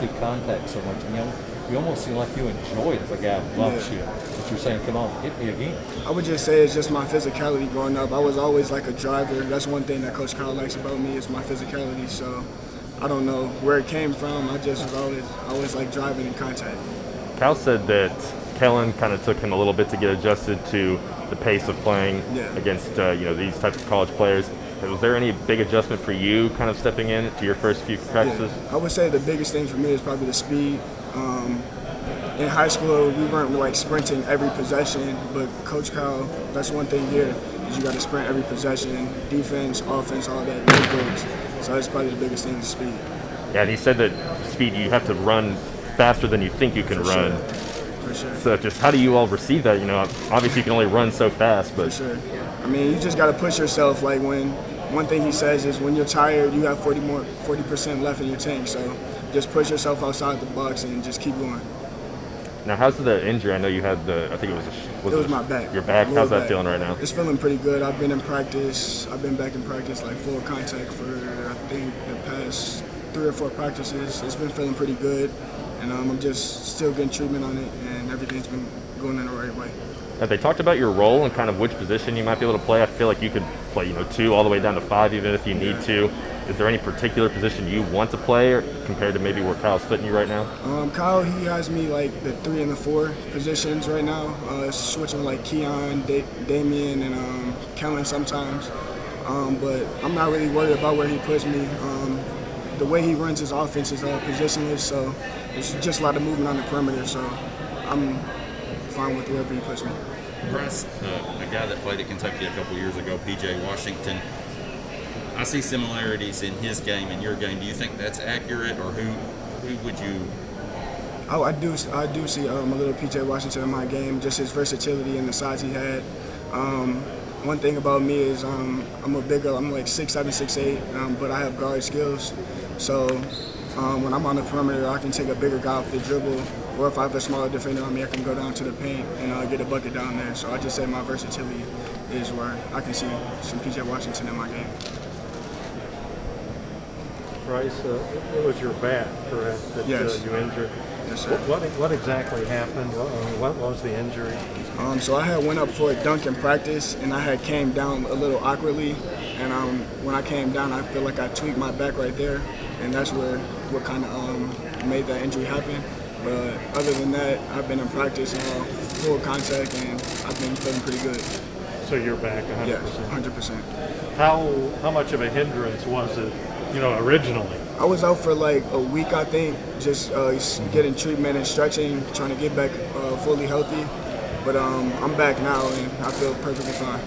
through contact so much. And you almost seem like you enjoy it if a guy bumps you. But you're saying, come on, hit me again. I would just say it's just my physicality growing up. I was always like a driver. That's one thing that Coach Kyle likes about me is my physicality. So I don't know where it came from. I just was always like driving in contact. Cal said that Kellen kind of took him a little bit to get adjusted to the pace of playing against these types of college players. Was there any big adjustment for you kind of stepping in to your first few practices? Yeah. I would say the biggest thing for me is probably the speed. In high school, we weren't like sprinting every possession, but Coach Kyle, that's one thing here, is you got to sprint every possession, defense, offense, all that, no breaks. So that's probably the biggest thing is speed. Yeah, and he said that speed, you have to run faster than you think you can run. Sure. For sure. So just how do you all receive that? Obviously you can only run so fast, but. For sure. I mean, you just got to push yourself. Like one thing he says is when you're tired, you have 40% left in your tank. So just push yourself outside the box and just keep going. Now, how's the injury? I know you had I think it was my back. Your back? How's that feeling right now? It's feeling pretty good. I've been in practice. I've been back in practice, like full contact for, I think, the past 3 or 4 practices. It's been feeling pretty good. And I'm just still getting treatment on it, and everything's been going in the right way. Have they talked about your role and kind of which position you might be able to play? I feel like you could play, 2 all the way down to 5 even if you need to. Is there any particular position you want to play or compared to maybe where Kyle's fitting you right now? Kyle, he has me like the 3 and the 4 positions right now. Switching like Keon, Damian, and Kellen sometimes. But I'm not really worried about where he puts me. The way he runs his offense is positionless, so there's just a lot of movement on the perimeter. So I'm fine with wherever he puts me. Bryce, a guy that played at Kentucky a couple years ago, P.J. Washington, I see similarities in his game and your game. Do you think that's accurate, or who would you? Oh, I do see a little P.J. Washington in my game, just his versatility and the size he had. One thing about me is I'm like 6'7", 6'8", but I have guard skills. So when I'm on the perimeter, I can take a bigger guy off the dribble, or if I have a smaller defender on me, I can go down to the paint and get a bucket down there. So I just say my versatility is where I can see some P.J. Washington in my game. Bryce, it was your back, correct, that you injured? Yes, sir. What exactly happened? What was the injury? So I had went up for a dunk in practice, and I had came down a little awkwardly. And when I came down, I feel like I tweaked my back right there, and that's what kind of made that injury happen. But other than that, I've been in practice full contact, and I've been feeling pretty good. So you're back 100%? Yes, 100%. How much of a hindrance was it, originally? I was out for like a week, I think, just getting treatment and stretching, trying to get back fully healthy. But I'm back now, and I feel perfectly fine.